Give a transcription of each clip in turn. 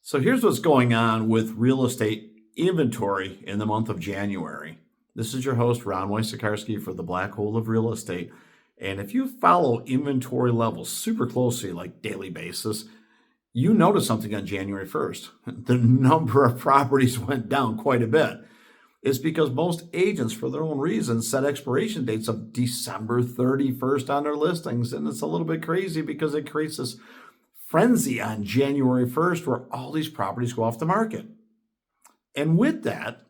So here's what's going on with real estate inventory in the month of January. This is your host, Ron Wojciechowski for the Black Hole of Real Estate. And if you follow inventory levels super closely, like daily basis, you notice something on January 1st. The number of properties went down quite a bit. It's because most agents, for their own reasons, set expiration dates of December 31st on their listings. And it's a little bit crazy because it creates this frenzy on January 1st where all these properties go off the market. And with that,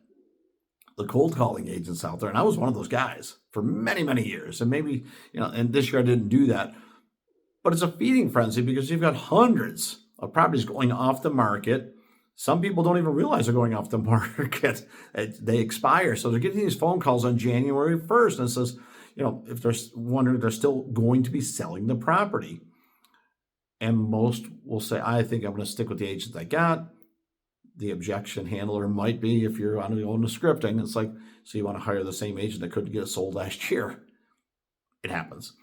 the cold calling agents out there, and I was one of those guys for many, many years. And maybe, and this year I didn't do that, but it's a feeding frenzy because you've got hundreds of properties going off the market. Some people don't even realize they're going off the market. They expire. So they're getting these phone calls on January 1st. And it says, if they're wondering if they're still going to be selling the property. And most will say, I think I'm going to stick with the agent I got. The objection handler might be, if you're on the own scripting, it's like, so you want to hire the same agent that couldn't get it sold last year. It happens.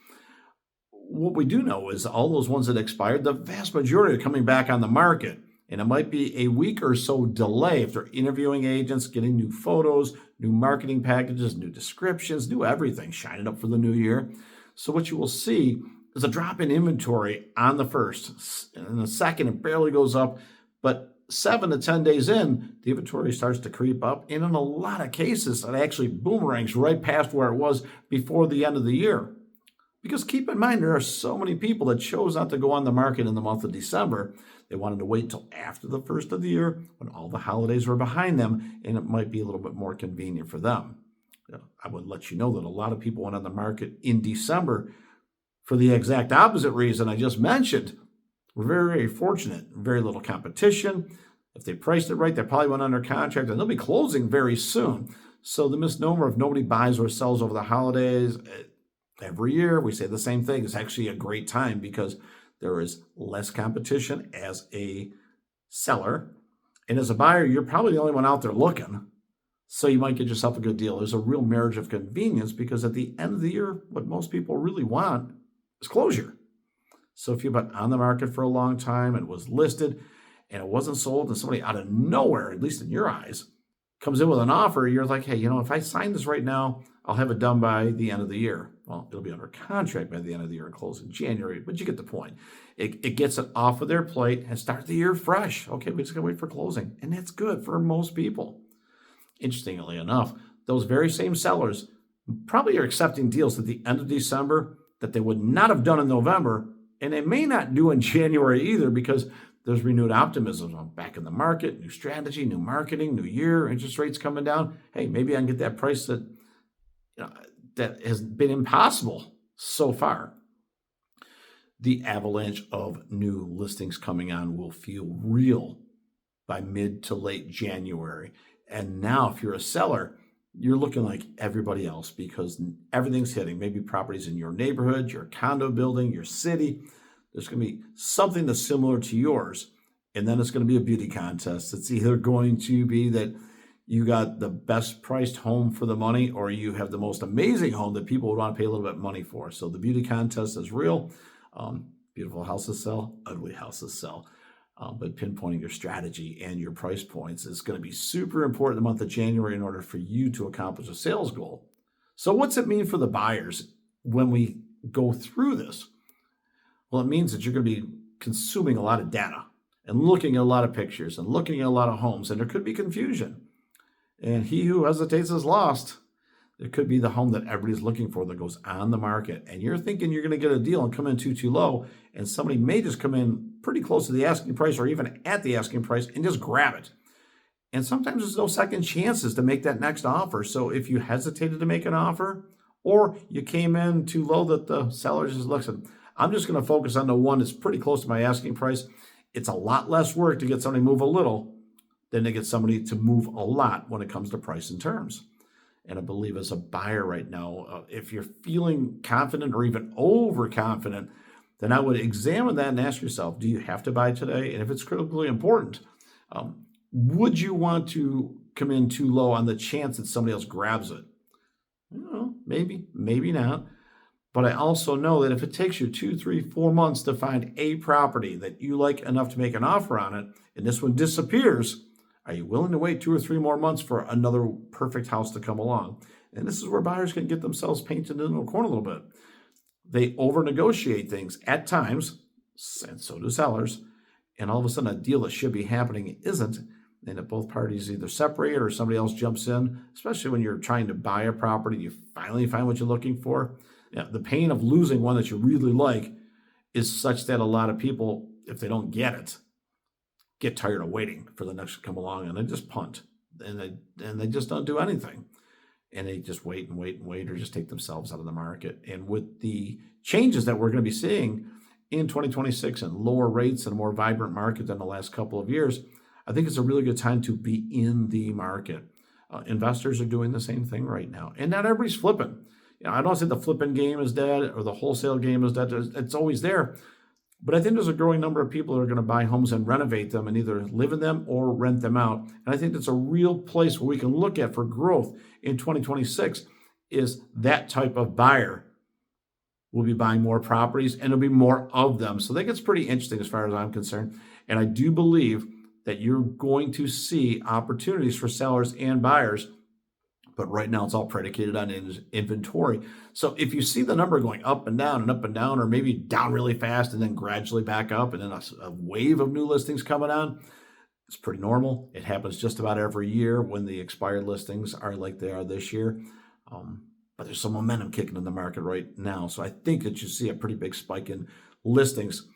What we do know is all those ones that expired, the vast majority are coming back on the market. And it might be a week or so delay if they're interviewing agents, getting new photos, new marketing packages, new descriptions, new everything, shining up for the new year. So what you will see is a drop in inventory on the first. And the second, it barely goes up. But 7 to 10 days in, the inventory starts to creep up. And in a lot of cases, it actually boomerangs right past where it was before the end of the year. Because keep in mind, there are so many people that chose not to go on the market in the month of December. They wanted to wait until after the first of the year when all the holidays were behind them, and it might be a little bit more convenient for them. I would let you know that a lot of people went on the market in December for the exact opposite reason I just mentioned. We're very, very fortunate. Very little competition. If they priced it right, they probably went under contract, and they'll be closing very soon. So the misnomer of nobody buys or sells over the holidays, every year we say the same thing. It's actually a great time because there is less competition as a seller. And as a buyer, you're probably the only one out there looking. So you might get yourself a good deal. There's a real marriage of convenience because at the end of the year, what most people really want is closure. So if you've been on the market for a long time and was listed and it wasn't sold and somebody out of nowhere, at least in your eyes, comes in with an offer, you're like, hey, if I sign this right now, I'll have it done by the end of the year. Well, it'll be under contract by the end of the year and close in January, but you get the point. It gets it off of their plate and start the year fresh. Okay, we just gotta wait for closing. And that's good for most people. Interestingly enough, those very same sellers probably are accepting deals at the end of December that they would not have done in November, and they may not do in January either because there's renewed optimism. I'm back in the market, new strategy, new marketing, new year, interest rates coming down. Hey, maybe I can get that price that that has been impossible so far. The avalanche of new listings coming on will feel real by mid to late January. And now, if you're a seller, you're looking like everybody else because everything's hitting. Maybe properties in your neighborhood, your condo building, your city. There's going to be something that's similar to yours. And then it's going to be a beauty contest. It's either going to be that you got the best priced home for the money or you have the most amazing home that people would want to pay a little bit of money for. So the beauty contest is real. Beautiful houses sell, ugly houses sell. But pinpointing your strategy and your price points is going to be super important in the month of January in order for you to accomplish a sales goal. So what's it mean for the buyers when we go through this? Well, it means that you're going to be consuming a lot of data and looking at a lot of pictures and looking at a lot of homes, and there could be confusion. And he who hesitates is lost. It could be the home that everybody's looking for that goes on the market. And you're thinking you're going to get a deal and come in too low. And somebody may just come in pretty close to the asking price or even at the asking price and just grab it. And sometimes there's no second chances to make that next offer. So if you hesitated to make an offer or you came in too low that the seller just looks at, I'm just going to focus on the one that's pretty close to my asking price. It's a lot less work to get somebody to move a little than to get somebody to move a lot when it comes to price and terms. And I believe as a buyer right now, if you're feeling confident or even overconfident, then I would examine that and ask yourself, do you have to buy today? And if it's critically important, would you want to come in too low on the chance that somebody else grabs it? Maybe, maybe not. But I also know that if it takes you 2, 3, 4 months to find a property that you like enough to make an offer on it, and this one disappears, are you willing to wait 2 or 3 more months for another perfect house to come along? And this is where buyers can get themselves painted into a corner a little bit. They over negotiate things at times, and so do sellers. And all of a sudden, a deal that should be happening isn't. And if both parties either separate or somebody else jumps in, especially when you're trying to buy a property, you finally find what you're looking for. The pain of losing one that you really like is such that a lot of people, if they don't get it, get tired of waiting for the next to come along, and they just punt, and they just don't do anything, and they just wait and wait and wait, or just take themselves out of the market. And with the changes that we're going to be seeing in 2026 and lower rates and a more vibrant market than the last couple of years, I think it's a really good time to be in the market. Investors are doing the same thing right now, and not everybody's flipping. I don't say the flipping game is dead or the wholesale game is dead. It's always there. But I think there's a growing number of people that are going to buy homes and renovate them and either live in them or rent them out. And I think that's a real place where we can look at for growth in 2026 is that type of buyer will be buying more properties, and there'll be more of them. So that gets pretty interesting as far as I'm concerned. And I do believe that you're going to see opportunities for sellers and buyers. But right now it's all predicated on inventory. So if you see the number going up and down, or maybe down really fast and then gradually back up, and then a wave of new listings coming on, it's pretty normal. It happens just about every year when the expired listings are like they are this year. But there's some momentum kicking in the market right now. So I think that you see a pretty big spike in listings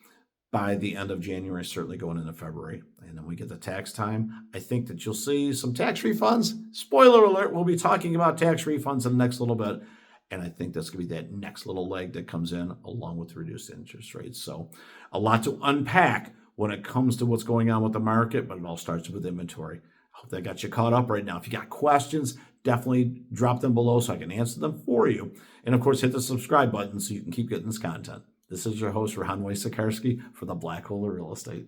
by the end of January, certainly going into February. And then we get the tax time. I think that you'll see some tax refunds. Spoiler alert, we'll be talking about tax refunds in the next little bit. And I think that's going to be that next little leg that comes in along with reduced interest rates. So a lot to unpack when it comes to what's going on with the market, but it all starts with inventory. I hope that got you caught up right now. If you got questions, definitely drop them below so I can answer them for you. And of course, hit the subscribe button so you can keep getting this content. This is your host, Ron Wojciechowski, for the Black Hole of Real Estate.